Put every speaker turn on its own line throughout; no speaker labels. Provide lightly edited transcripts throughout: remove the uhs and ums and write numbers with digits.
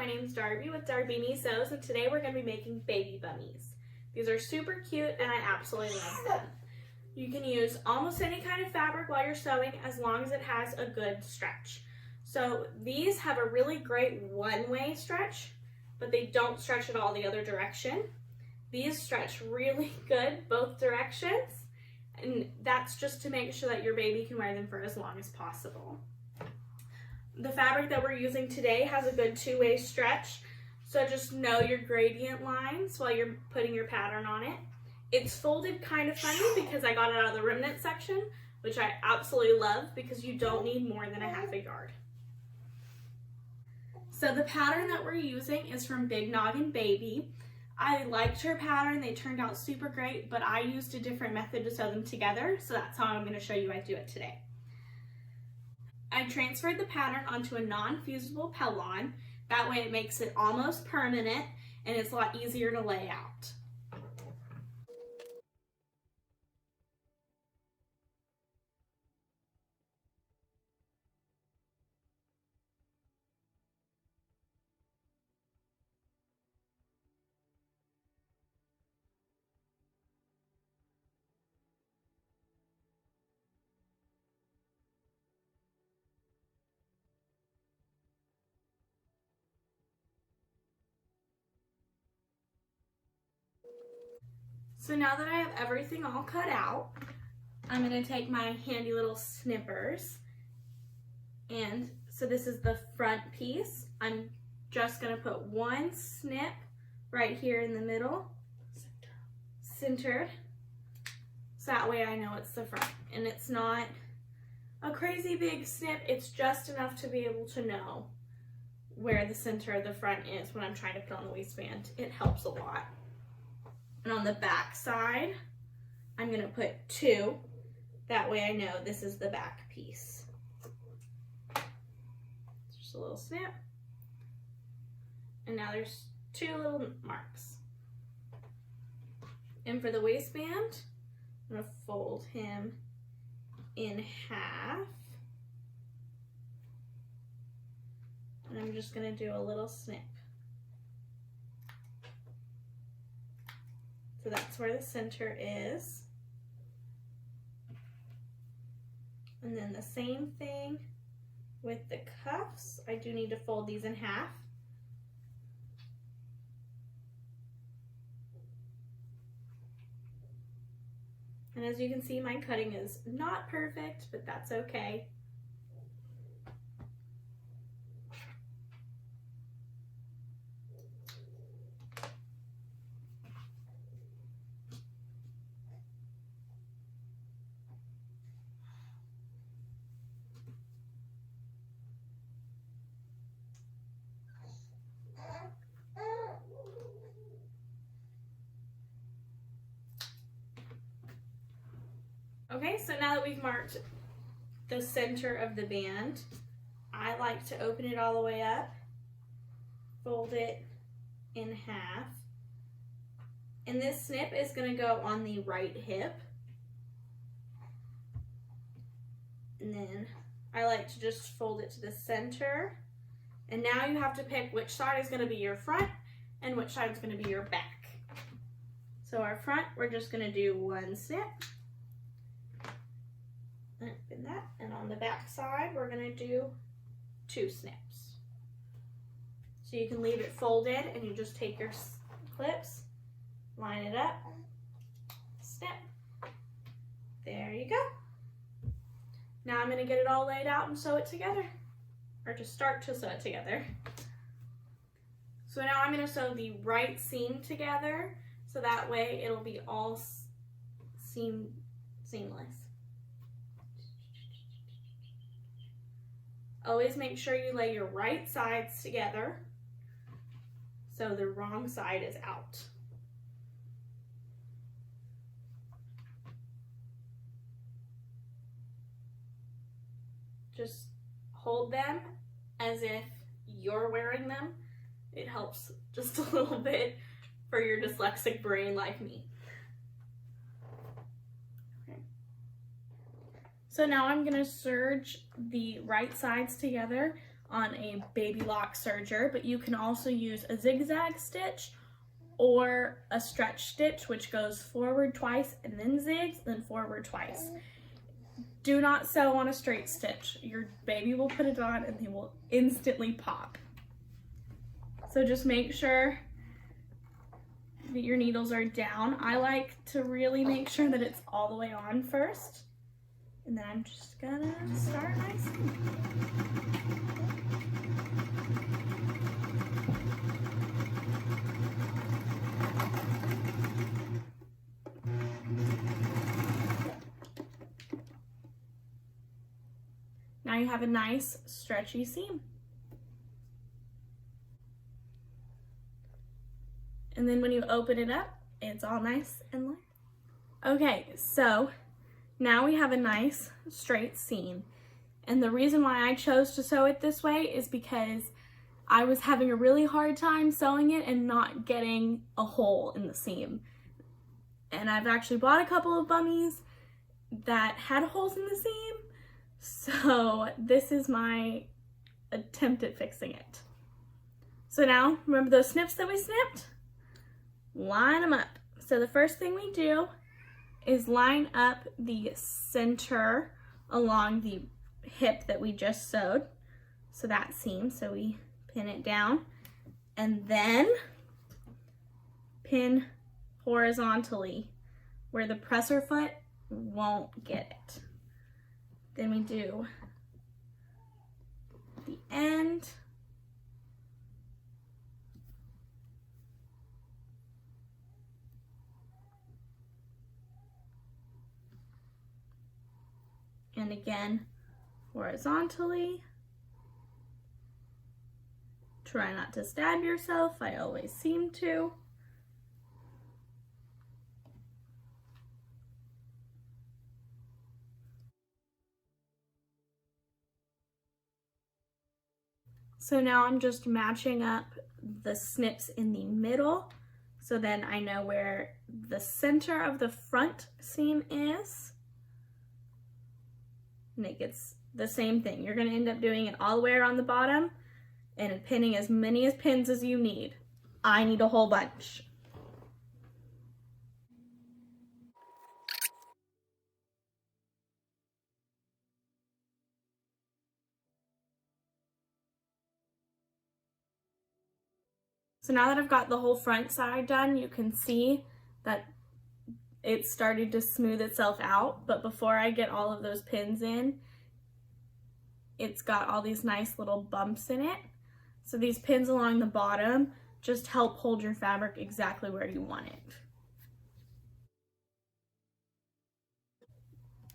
my name's Darby with Darbini Sews, and today we're going to be making baby bummies. These are super cute and I absolutely love them. You can use almost any kind of fabric while you're sewing as long as it has a good stretch. So these have a really great one-way stretch, but they don't stretch at all the other direction. These stretch really good both directions, and that's just to make sure that your baby can wear them for as long as possible. The fabric that we're using today has a good two-way stretch, so just know your gradient lines while you're putting your pattern on it. It's folded kind of funny because I got it out of the remnant section, which I absolutely love because you don't need more than a half a yard. So the pattern that we're using is from Big Noggin Baby. I liked her pattern, they turned out super great, but I used a different method to sew them together, so that's how I'm going to show you I do it today. I transferred the pattern onto a non-fusible pellon. That way it makes it almost permanent and it's a lot easier to lay out. So now that I have everything all cut out, I'm going to take my handy little snippers, and so this is the front piece. I'm just going to put one snip right here in the middle, centered, so that way I know it's the front. And it's not a crazy big snip, it's just enough to be able to know where the center of the front is when I'm trying to put on the waistband. It helps a lot. And on the back side, I'm going to put two. That way I know this is the back piece. Just a little snip. And now there's two little marks. And for the waistband, I'm going to fold him in half. And I'm just going to do a little snip. So that's where the center is. And then the same thing with the cuffs. I do need to fold these in half. And as you can see, my cutting is not perfect, but that's okay. Okay, so now that we've marked the center of the band, I like to open it all the way up, fold it in half, and this snip is going to go on the right hip. And then I like to just fold it to the center, and now you have to pick which side is going to be your front and which side is going to be your back. So our front, we're just going to do one snip. Open that, and on the back side we're going to do two snips. So you can leave it folded and you just take your clips, line it up, snip. There you go. Now I'm going to get it all laid out and sew it together, or just start to sew it together. So now I'm going to sew the right seam together so that way it'll be all seamless. Always make sure you lay your right sides together so the wrong side is out. Just hold them as if you're wearing them. It helps just a little bit for your dyslexic brain like me. So now I'm going to serge the right sides together on a baby lock serger, but you can also use a zigzag stitch or a stretch stitch, which goes forward twice and then zigs, then forward twice. Do not sew on a straight stitch. Your baby will put it on and they will instantly pop. So just make sure that your needles are down. I like to really make sure that it's all the way on first. And then I'm just gonna start my seam. Now you have a nice stretchy seam. And then when you open it up, it's all nice and light. Okay, so now we have a nice straight seam. And the reason why I chose to sew it this way is because I was having a really hard time sewing it and not getting a hole in the seam. And I've actually bought a couple of bummies that had holes in the seam. So this is my attempt at fixing it. So now, remember those snips that we snipped? Line them up. So the first thing we do is line up the center along the hip that we just sewed. So that seam, so we pin it down and then pin horizontally where the presser foot won't get it. Then we do the end. And again, horizontally. Try not to stab yourself. I always seem to. So now I'm just matching up the snips in the middle, so then I know where the center of the front seam is. And it gets the same thing. You're gonna end up doing it all the way around the bottom and pinning as many pins as you need. I need a whole bunch. So now that I've got the whole front side done, you can see that it's started to smooth itself out, but before I get all of those pins in, it's got all these nice little bumps in it. So these pins along the bottom just help hold your fabric exactly where you want it.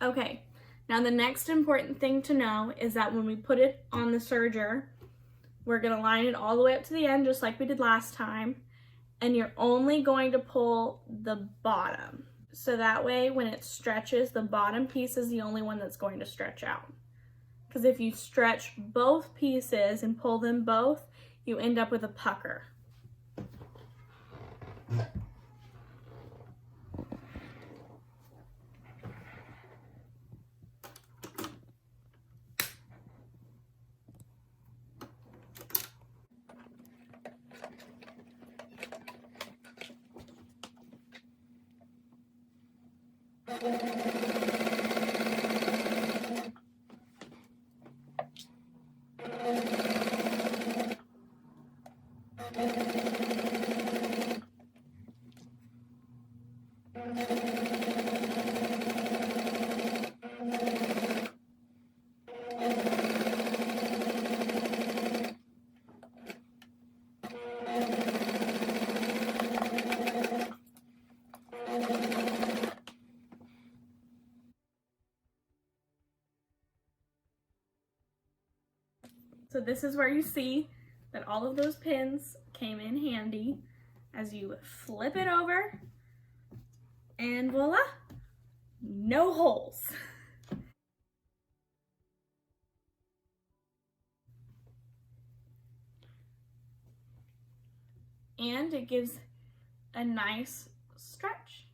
Okay, now the next important thing to know is that when we put it on the serger, we're gonna line it all the way up to the end just like we did last time, and you're only going to pull the bottom. So that way when it stretches, the bottom piece is the only one that's going to stretch out. Because if you stretch both pieces and pull them both, you end up with a pucker. So this is where you see that all of those pins came in handy as you flip it over, and voila, no holes. And it gives a nice stretch.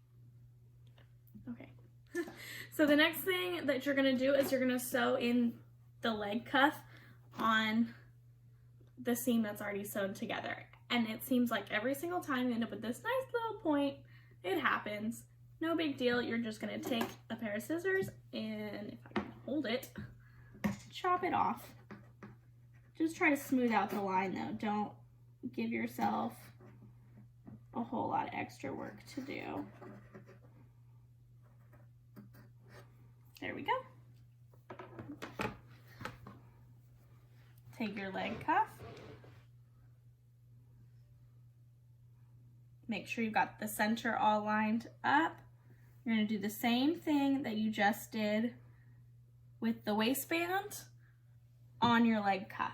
Okay, so the next thing that you're gonna do is you're gonna sew in the leg cuff on the seam that's already sewn together. And it seems like every single time you end up with this nice little point. It happens. No big deal. You're just gonna take a pair of scissors and, if I can hold it, chop it off. Just try to smooth out the line though. Don't give yourself a whole lot of extra work to do. There we go. Take your leg cuff. Make sure you've got the center all lined up. You're gonna do the same thing that you just did with the waistband on your leg cuff.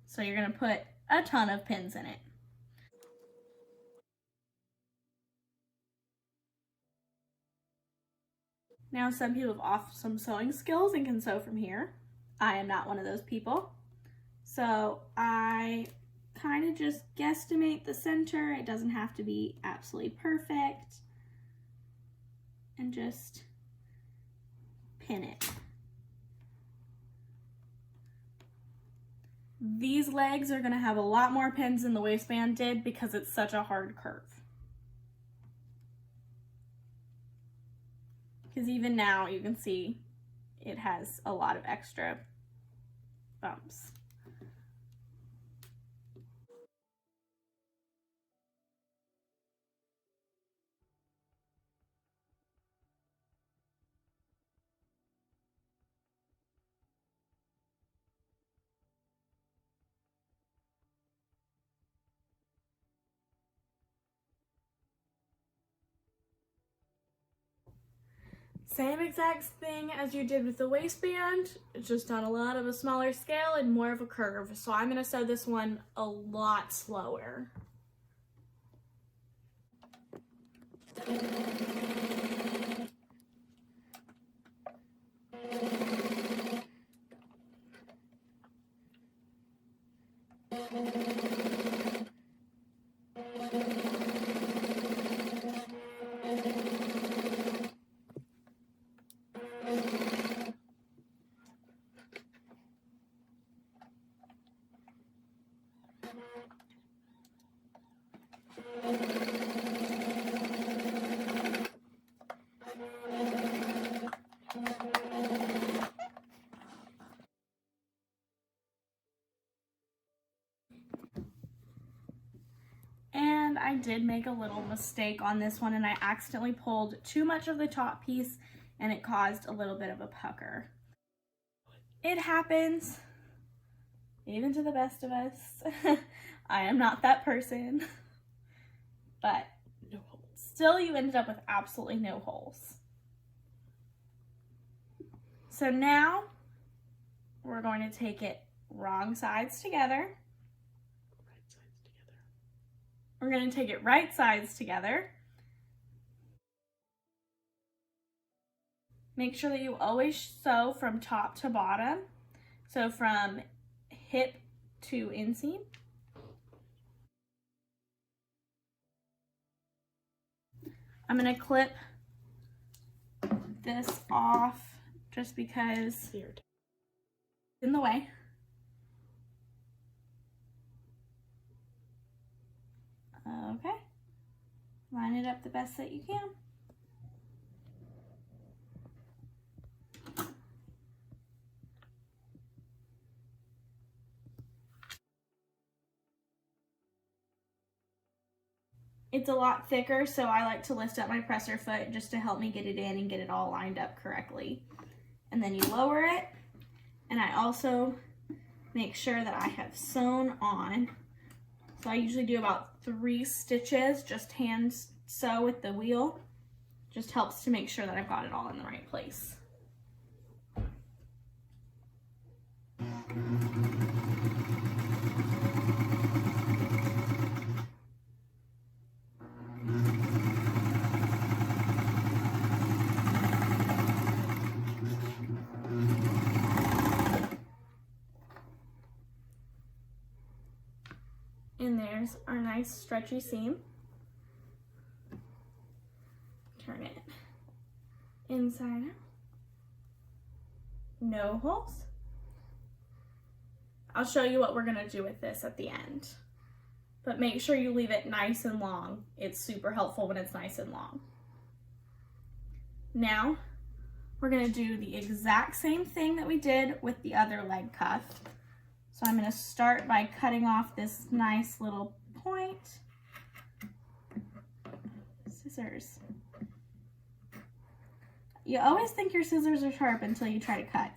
So you're gonna put a ton of pins in it. Now, some people have awesome sewing skills and can sew from here. I am not one of those people. So I kind of just guesstimate the center. It doesn't have to be absolutely perfect. And just pin it. These legs are gonna have a lot more pins than the waistband did because it's such a hard curve. Because even now you can see it has a lot of extra bumps. Same exact thing as you did with the waistband, it's just on a lot of a smaller scale and more of a curve. So I'm gonna sew this one a lot slower. And I did make a little mistake on this one, and I accidentally pulled too much of the top piece and it caused a little bit of a pucker. It happens, even to the best of us. I am not that person, but no holes. Still you ended up with absolutely no holes. So now we're going to take it wrong sides together. We're going to take it right sides together. Make sure that you always sew from top to bottom. So from hip to inseam. I'm going to clip this off just because it's in the way. Okay, line it up the best that you can. It's a lot thicker, so I like to lift up my presser foot just to help me get it in and get it all lined up correctly. And then you lower it, and I also make sure that I have sewn on. So I usually do about 3 stitches, just hand sew with the wheel. Just helps to make sure that I've got it all in the right place. And there's our nice stretchy seam. Turn it inside out. No holes. I'll show you what we're gonna do with this at the end. But make sure you leave it nice and long. It's super helpful when it's nice and long. Now, we're gonna do the exact same thing that we did with the other leg cuff. So I'm gonna start by cutting off this nice little point. Scissors. You always think your scissors are sharp until you try to cut.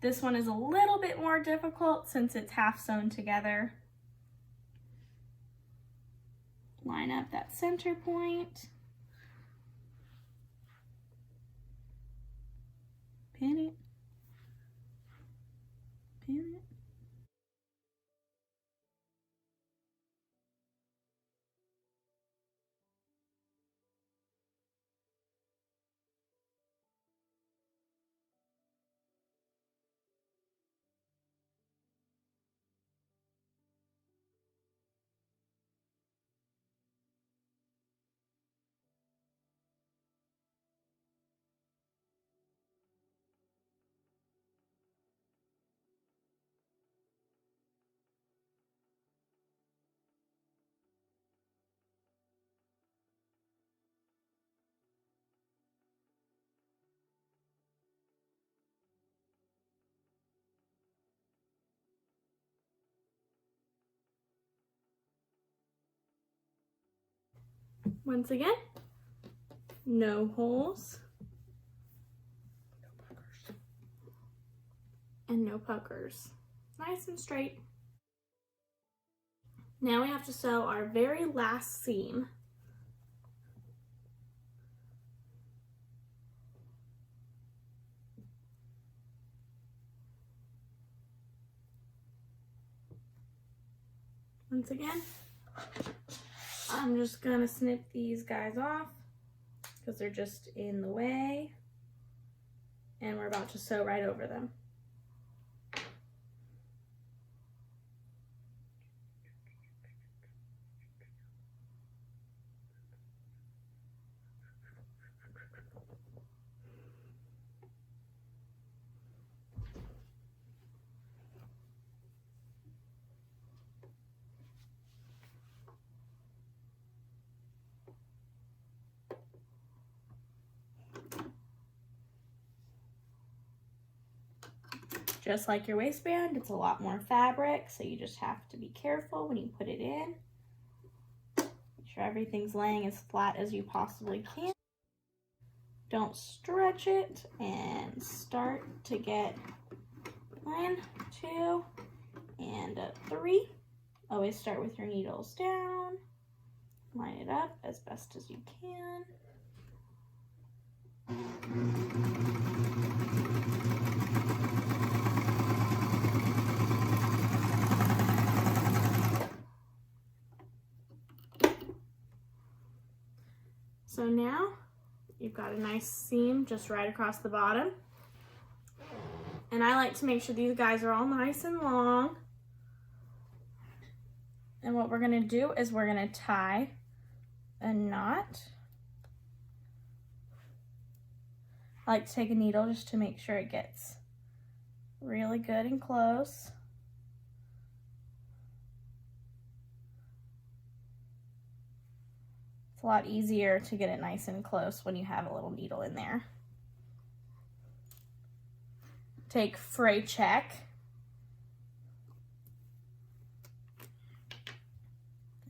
This one is a little bit more difficult since it's half sewn together. Line up that center point. Pin it. Pin it. Once again, no holes. And no puckers. Nice and straight. Now we have to sew our very last seam. Once again, I'm just gonna snip these guys off because they're just in the way, and we're about to sew right over them. Just like your waistband, it's a lot more fabric, so you just have to be careful when you put it in. Make sure everything's laying as flat as you possibly can. Don't stretch it, and start to get 1, 2, and 3. Always start with your needles down. Line it up as best as you can. So now you've got a nice seam just right across the bottom. And I like to make sure these guys are all nice and long. And what we're gonna do is we're gonna tie a knot. I like to take a needle just to make sure it gets really good and close. It's a lot easier to get it nice and close when you have a little needle in there. Take fray check.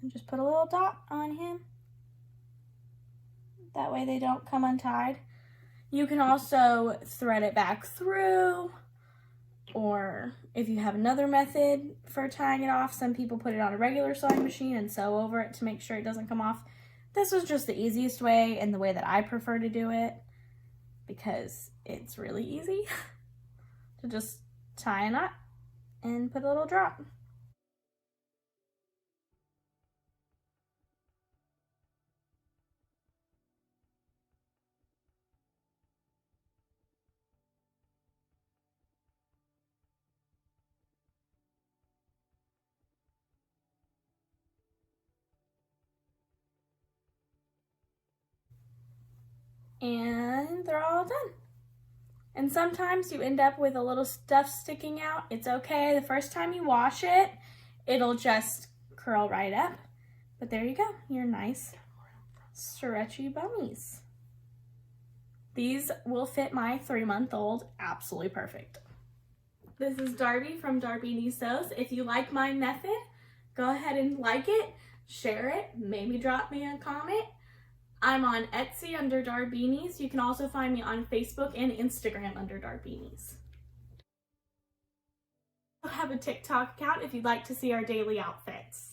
And just put a little dot on him. That way they don't come untied. You can also thread it back through, or if you have another method for tying it off, some people put it on a regular sewing machine and sew over it to make sure it doesn't come off. This was just the easiest way and the way that I prefer to do it because it's really easy to just tie a knot and put a little drop. and they're all done. And sometimes you end up with a little stuff sticking out. It's okay. The first time you wash it, it'll just curl right up. But there you go, your nice stretchy bummies. These will fit my 3-month-old absolutely perfect. This is Darby from Darbini Sews. If you like my method, go ahead and like it, share it, maybe drop me a comment. I'm on Etsy under Darbinis. You can also find me on Facebook and Instagram under Darbinis. I have a TikTok account if you'd like to see our daily outfits.